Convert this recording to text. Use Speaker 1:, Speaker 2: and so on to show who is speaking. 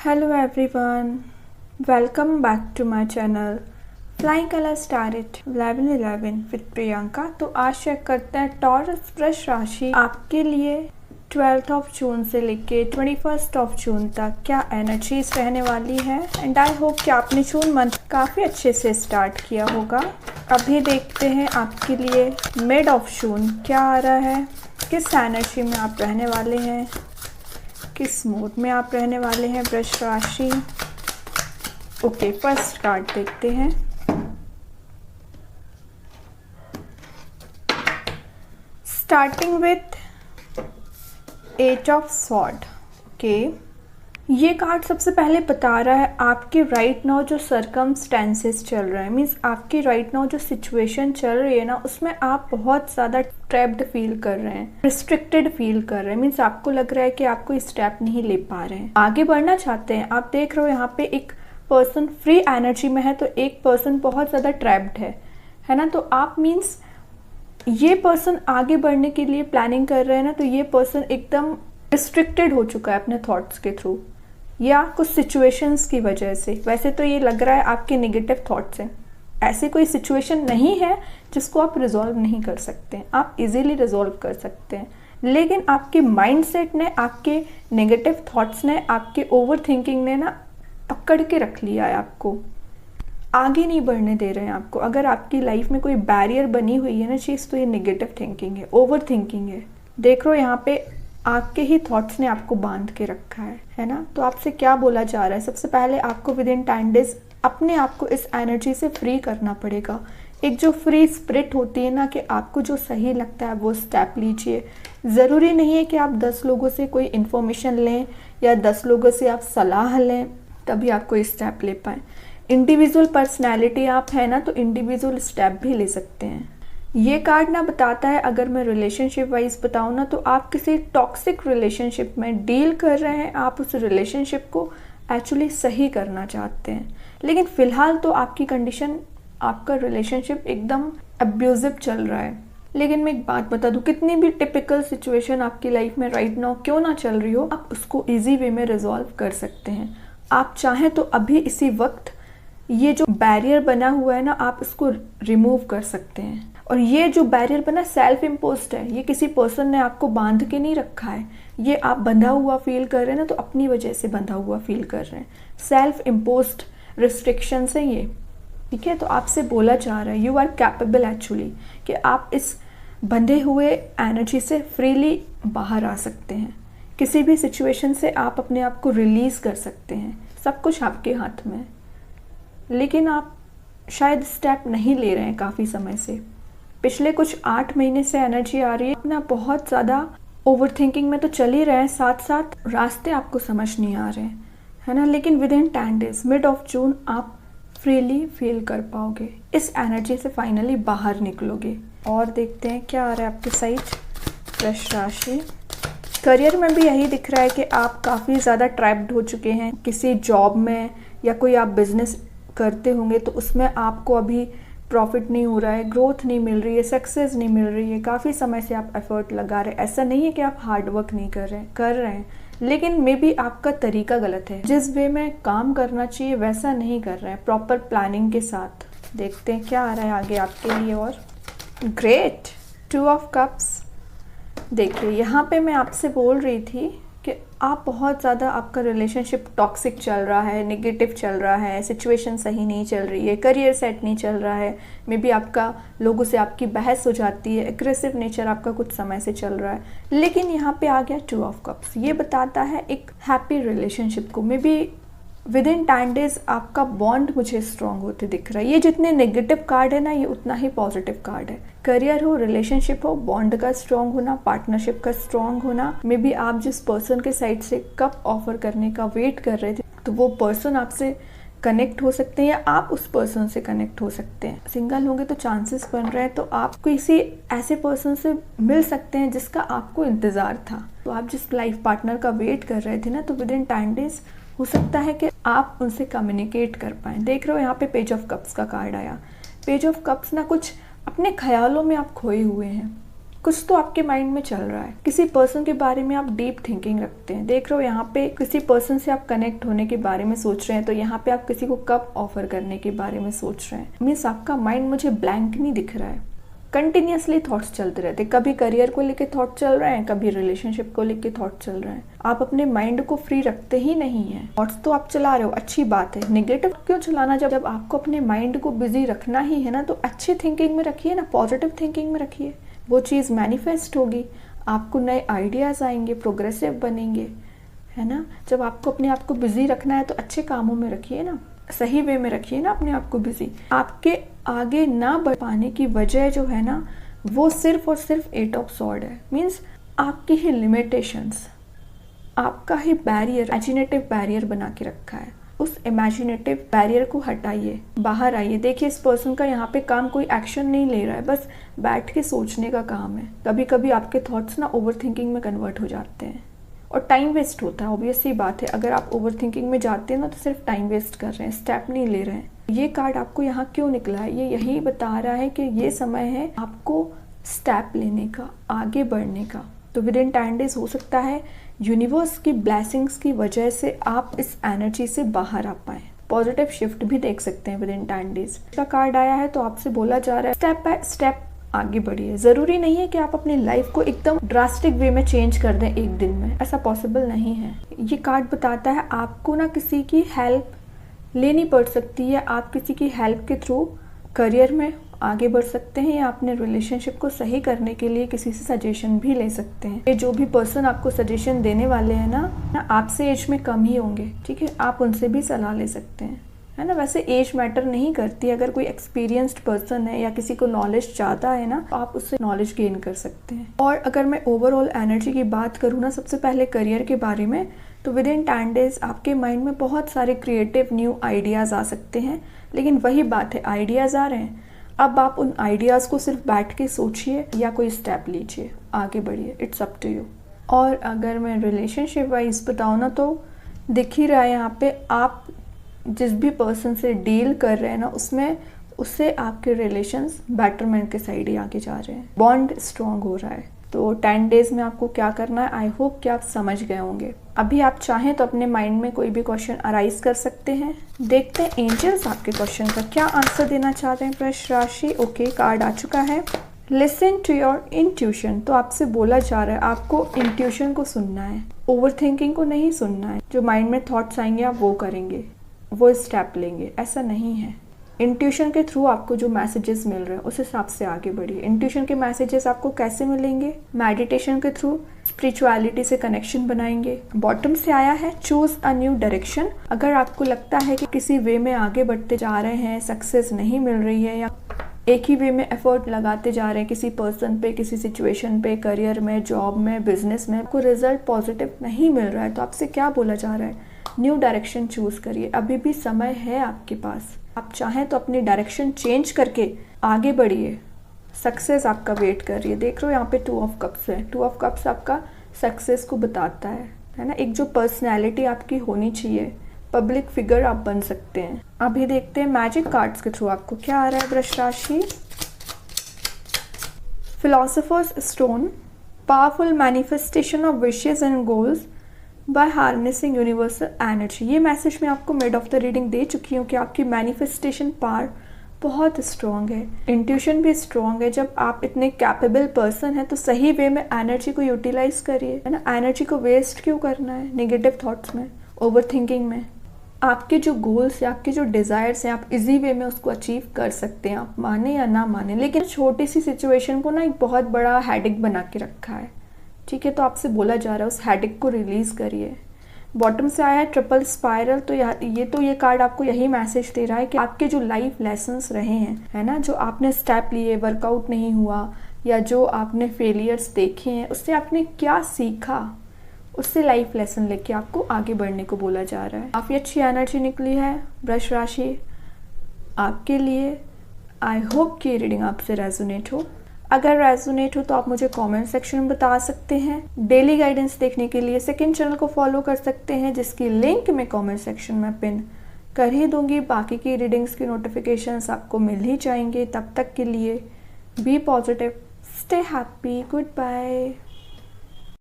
Speaker 1: Hello everyone, welcome back to my channel Flying Color Star It 1111 with Priyanka. तो आज check करते हैं taurus वृष राशि आपके लिए 12th ऑफ जून से लेके 21st ऑफ जून तक क्या एनर्जीज रहने वाली है। एंड आई होप कि आपने जून मंथ काफ़ी अच्छे से स्टार्ट किया होगा। अभी देखते हैं आपके लिए मिड ऑफ जून क्या आ रहा है, किस एनर्जी में आप रहने वाले हैं, किस मूड में आप रहने वाले हैं वृष राशि। ओके, फर्स्ट कार्ड देखते हैं। Starting with eight of sword. Okay, ये कार्ड सबसे पहले बता रहा है आपके राइट नाउ जो सर्कमस्टेंसेस चल रहे हैं, मीन्स आपकी राइट नाउ जो सिचुएशन चल रही है ना, उसमें आप बहुत ज़्यादा ट्रैप्ड फील कर रहे हैं, रिस्ट्रिक्टेड फील कर रहे हैं। मीन्स आपको लग रहा है कि आप कोई स्टेप नहीं ले पा रहे हैं, आगे बढ़ना चाहते हैं। आप देख रहे हो यहाँ पे एक पर्सन फ्री एनर्जी में है, तो एक पर्सन बहुत ज़्यादा ट्रैप्ड है ना। तो आप मीन्स ये पर्सन आगे बढ़ने के लिए प्लानिंग कर रहे हैं ना, तो ये पर्सन एकदम रिस्ट्रिक्टेड हो चुका है अपने थॉट्स के थ्रू या कुछ सिचुएशंस की वजह से। वैसे तो ये लग रहा है आपके नेगेटिव थॉट्स हैं। ऐसी कोई सिचुएशन नहीं है जिसको आप रिजॉल्व नहीं कर सकते हैं, आप इजीली रिजॉल्व कर सकते हैं। लेकिन आपके माइंडसेट ने, आपके नेगेटिव थॉट्स ने, आपके ओवर थिंकिंग ने ना पकड़ के रख लिया है, आपको आगे नहीं बढ़ने दे रहे हैं आपको। अगर आपकी लाइफ में कोई बैरियर बनी हुई है ना चीज़, तो ये नेगेटिव थिंकिंग है, ओवर थिंकिंग है। देख लो यहाँ पे आपके ही थॉट्स ने आपको बांध के रखा है ना। तो आपसे क्या बोला जा रहा है, सबसे पहले आपको विद इन 10 डेज अपने आप को इस एनर्जी से फ्री करना पड़ेगा। एक जो फ्री स्पिरिट होती है ना, कि आपको जो सही लगता है वो स्टेप लीजिए। ज़रूरी नहीं है कि आप 10 लोगों से कोई इन्फॉर्मेशन लें या 10 लोगों से आप सलाह लें तभी आप कोई स्टेप ले पाएँ। इंडिविजुअल पर्सनैलिटी आप है ना, तो इंडिविजुअल स्टेप भी ले सकते हैं। ये कार्ड ना बताता है, अगर मैं रिलेशनशिप वाइज बताऊँ ना, तो आप किसी टॉक्सिक रिलेशनशिप में डील कर रहे हैं। आप उस रिलेशनशिप को एक्चुअली सही करना चाहते हैं, लेकिन फ़िलहाल तो आपकी कंडीशन, आपका रिलेशनशिप एकदम अब्यूजिव चल रहा है। लेकिन मैं एक बात बता दूँ, कितनी भी टिपिकल सिचुएशन आपकी लाइफ में राइट नाउ क्यों ना चल रही हो, आप उसको ईजी वे में रिजॉल्व कर सकते हैं। आप चाहें तो अभी इसी वक्त ये जो बैरियर बना हुआ है ना, आप इसको रिमूव कर सकते हैं। और ये जो बैरियर बना सेल्फ इम्पोज्ड है, ये किसी पर्सन ने आपको बांध के नहीं रखा है। ये आप बंधा हुआ फील कर रहे हैं ना, तो अपनी वजह से बंधा हुआ फील कर रहे हैं। सेल्फ इम्पोज्ड रिस्ट्रिक्शंस है ये, ठीक है। तो आपसे बोला जा रहा है यू आर कैपेबल एक्चुअली, कि आप इस बंधे हुए एनर्जी से फ्रीली बाहर आ सकते हैं। किसी भी सिचुएशन से आप अपने आप को रिलीज़ कर सकते हैं। सब कुछ आपके हाथ में है, लेकिन आप शायद स्टेप नहीं ले रहे हैं काफ़ी समय से। पिछले कुछ 8 महीने से एनर्जी आ रही है ना, बहुत ज़्यादा ओवर थिंकिंग में तो चल ही रहे हैं, साथ साथ रास्ते आपको समझ नहीं आ रहे हैं, है ना। लेकिन with in 10 days mid of June आप फ्रीली फील कर पाओगे, इस एनर्जी से फाइनली बाहर निकलोगे। और देखते हैं क्या आ रहा है आपके साइड वृष राशि। करियर में भी यही दिख रहा है कि आप काफ़ी ज़्यादा ट्रैप्ड हो चुके हैं किसी जॉब में, या कोई आप बिजनेस करते होंगे तो उसमें आपको अभी प्रॉफिट नहीं हो रहा है, ग्रोथ नहीं मिल रही है, सक्सेस नहीं मिल रही है। काफ़ी समय से आप एफर्ट लगा रहे हैं। ऐसा नहीं है कि आप हार्ड वर्क नहीं कर रहे हैं, लेकिन मे बी आपका तरीका गलत है। जिस वे में काम करना चाहिए वैसा नहीं कर रहे हैं प्रॉपर प्लानिंग के साथ। देखते हैं क्या आ रहा है आगे आपके लिए। और ग्रेट 2 ऑफ कप्स। देखिए यहाँ पे मैं आपसे बोल रही थी कि आप बहुत ज़्यादा, आपका रिलेशनशिप टॉक्सिक चल रहा है, नेगेटिव चल रहा है, सिचुएशन सही नहीं चल रही है, करियर सेट नहीं चल रहा है, मे बी आपका लोगों से आपकी बहस हो जाती है, एग्रेसिव नेचर आपका कुछ समय से चल रहा है। लेकिन यहाँ पे आ गया 2 ऑफ कप्स। ये बताता है एक हैप्पी रिलेशनशिप को। May be with in 10 days आपका बॉन्ड मुझे स्ट्रॉन्ग होते दिख रहा है। ये जितने नेगेटिव कार्ड है ना, ये उतना ही पॉजिटिव कार्ड है। करियर हो, रिलेशनशिप हो, बॉन्ड का स्ट्रॉन्ग होना, पार्टनरशिप का स्ट्रॉन्ग होना। मे बी आप जिस पर्सन के साइड से कप ऑफर करने का वेट कर रहे थे, तो वो पर्सन आपसे कनेक्ट हो सकते हैं या आप उस पर्सन से कनेक्ट हो सकते हैं। सिंगल होंगे तो चांसेस बन रहे हैं, तो आप किसी ऐसे पर्सन से मिल सकते हैं जिसका आपको इंतज़ार था। तो आप जिस लाइफ पार्टनर का वेट कर रहे थे ना, तो विद इन 10 डेज हो सकता है कि आप उनसे कम्युनिकेट कर पाएँ। देख रहे हो यहाँ पे पेज ऑफ कप्स का कार्ड आया। पेज ऑफ कप्स ना, कुछ अपने ख्यालों में आप खोए हुए हैं, कुछ तो आपके माइंड में चल रहा है, किसी पर्सन के बारे में आप डीप थिंकिंग रखते हैं। देख रहे हो यहाँ पे किसी पर्सन से आप कनेक्ट होने के बारे में सोच रहे हैं, तो यहाँ पे आप किसी को कब ऑफर करने के बारे में सोच रहे हैं। मीन्स आपका माइंड मुझे ब्लैंक नहीं दिख रहा है, कंटिन्यूसली थॉट्स चलते रहते हैं। कभी करियर को लेके थॉट चल रहे हैं, कभी रिलेशनशिप को लेके थॉट चल रहे हैं। आप अपने माइंड को फ्री रखते ही नहीं है। थॉट्स तो आप चला रहे हो, अच्छी बात है, नेगेटिव क्यों चलाना। जब आपको अपने माइंड को बिजी रखना ही है ना, तो अच्छी थिंकिंग में रखिए ना, पॉजिटिव थिंकिंग में रखिए। वो चीज़ मैनिफेस्ट होगी, आपको नए आइडियाज़ आएंगे, प्रोग्रेसिव बनेंगे, है ना। जब आपको अपने आप को बिजी रखना है तो अच्छे कामों में रखिए ना, सही वे में रखिए ना अपने आप को बिजी। आपके आगे ना बढ़ पाने की वजह जो है ना, वो सिर्फ और सिर्फ 8 ऑफ सॉर्ड है। मीन्स आपकी ही लिमिटेशंस, आपका ही बैरियर, इमेजिनेटिव बैरियर बना के रखा है। उस इमेजिनेटिव बैरियर को हटाइए, बाहर आइए। देखिए इस पर्सन का यहाँ पे काम कोई एक्शन नहीं ले रहा है, बस बैठ के सोचने का काम है। कभी कभी आपके थॉट्स ना ओवर थिंकिंग में कन्वर्ट हो जाते हैं और टाइम वेस्ट होता है। ऑब्वियस सी बात है, अगर आप ओवर थिंकिंग में जाते हैं ना, तो सिर्फ टाइम वेस्ट कर रहे हैं, स्टेप नहीं ले रहे हैं। ये कार्ड आपको यहाँ क्यों निकला है, ये यही बता रहा है कि ये समय है आपको स्टेप लेने का, आगे बढ़ने का। तो विद इन 10 डेज हो सकता है यूनिवर्स की ब्लेसिंग्स की वजह से आप इस एनर्जी से बाहर आ पाए। पॉजिटिव शिफ्ट भी देख सकते हैं विद इन 10 डेज। इसका कार्ड आया है तो आपसे बोला जा रहा है स्टेप बाय स्टेप आगे बढ़िए। ज़रूरी नहीं है कि आप अपनी लाइफ को एकदम ड्रास्टिक वे में चेंज कर दें एक दिन में, ऐसा पॉसिबल नहीं है। ये कार्ड बताता है आपको ना किसी की हेल्प लेनी पड़ सकती है, आप किसी की हेल्प के थ्रू करियर में आगे बढ़ सकते हैं, या अपने रिलेशनशिप को सही करने के लिए किसी से सजेशन भी ले सकते हैं। ये जो भी पर्सन आपको सजेशन देने वाले हैं ना आपसे एज में कम ही होंगे, ठीक है, आप उनसे भी सलाह ले सकते हैं, है ना। वैसे एज मैटर नहीं करती, अगर कोई एक्सपीरियंस्ड पर्सन है या किसी को नॉलेज चाहता है ना, तो आप उससे नॉलेज गेन कर सकते हैं। और अगर मैं ओवरऑल एनर्जी की बात करूँ ना, सबसे पहले करियर के बारे में, तो विद इन 10 डेज आपके माइंड में बहुत सारे क्रिएटिव न्यू आइडियाज़ आ सकते हैं। लेकिन वही बात है, आइडियाज़ आ रहे हैं, अब आप उन आइडियाज़ को सिर्फ बैठ के सोचिए या कोई स्टेप लीजिए, आगे बढ़िए, इट्स अप टू यू। और अगर मैं रिलेशनशिप वाइज बताऊँ ना, तो दिख ही रहा है यहाँ पे आप जिस भी पर्सन से डील कर रहे हैं ना, उससे आपके रिलेशंस बेटरमेंट के साइड ही आगे जा रहे हैं, बॉन्ड स्ट्रॉन्ग हो रहा है। तो 10 डेज में आपको क्या करना है, आई होप कि आप समझ गए होंगे। अभी आप चाहें तो अपने माइंड में कोई भी क्वेश्चन अराइज कर सकते हैं। देखते हैं एंजल्स आपके क्वेश्चन का क्या आंसर देना चाहते हैं वृष राशि। ओके, कार्ड आ चुका है, लिसन टू योर इंट्यूशन। तो आपसे बोला जा रहा है आपको इंट्यूशन को सुनना है, ओवर थिंकिंग को नहीं सुनना है। जो माइंड में थॉट्स आएंगे आप वो करेंगे, वो स्टेप लेंगे, ऐसा नहीं है। इंट्यूशन के थ्रू आपको जो मैसेजेस मिल रहे हैं उस हिसाब से आगे बढ़िए। इंट्यूशन के मैसेजेस आपको कैसे मिलेंगे, मेडिटेशन के थ्रू, स्पिरिचुअलिटी से कनेक्शन बनाएंगे। बॉटम से आया है चूज अ न्यू डायरेक्शन। अगर आपको लगता है कि किसी वे में आगे बढ़ते जा रहे हैं, सक्सेस नहीं मिल रही है, या एक ही वे में एफर्ट लगाते जा रहे हैं किसी पर्सन पे, किसी सिचुएशन पे, करियर में, जॉब में, बिजनेस में, आपको रिजल्ट पॉजिटिव नहीं मिल रहा है, तो आपसे क्या बोला जा रहा है, न्यू डायरेक्शन चूज करिए। अभी भी समय है आपके पास, आप चाहें तो अपनी डायरेक्शन चेंज करके आगे बढ़िए। सक्सेस आपका वेट कर रही है। देख रहे हो यहाँ पे 2 ऑफ कप्स है। 2 ऑफ कप्स आपका सक्सेस को बताता है ना। एक जो पर्सनैलिटी आपकी होनी चाहिए, पब्लिक फिगर आप बन सकते हैं। अभी देखते हैं मैजिक कार्ड्स के थ्रू आपको क्या आ रहा है वृष राशि। Philosopher's stone, powerful manifestation of wishes and goals by harnessing universal energy. ये मैसेज मैं आपको मिड ऑफ द रीडिंग दे चुकी हूँ कि आपकी मैनिफेस्टेशन पावर बहुत स्ट्रॉन्ग है, इंट्यूशन भी स्ट्रॉन्ग है। जब आप इतने कैपेबल पर्सन हैं तो सही वे में एनर्जी को यूटिलाइज करिए, है ना। एनर्जी को वेस्ट क्यों करना है नेगेटिव थॉट्स में, ओवर थिंकिंग में। आपके जो गोल्स है, आपके जो डिज़ायर्स हैं, आप इजी वे में उसको अचीव कर सकते हैं, आप माने या ना माने। लेकिन छोटी सी सिचुएशन को ना एक बहुत बड़ा हेडेक बना के रखा है, ठीक है। तो आपसे बोला जा रहा है उस हेडेक को रिलीज़ करिए। बॉटम से आया है ट्रिपल स्पाइरल। तो ये कार्ड आपको यही मैसेज दे रहा है कि आपके जो लाइफ लेसन्स रहे हैं, है ना, जो आपने स्टेप लिए, वर्कआउट नहीं हुआ, या जो आपने फेलियर्स देखे हैं, उससे आपने क्या सीखा, उससे लाइफ लेसन लेके आपको आगे बढ़ने को बोला जा रहा है। काफ़ी अच्छी एनर्जी निकली है वृष राशि आपके लिए। आई होप कि रीडिंग आपसे रेजोनेट हो। अगर रेजोनेट हो तो आप मुझे कमेंट सेक्शन में बता सकते हैं। डेली गाइडेंस देखने के लिए सेकंड चैनल को फॉलो कर सकते हैं, जिसकी लिंक मैं कमेंट सेक्शन में पिन कर ही दूंगी। बाकी की रीडिंग्स की नोटिफिकेशंस आपको मिल ही जाएंगे। तब तक के लिए be positive, stay happy, good bye.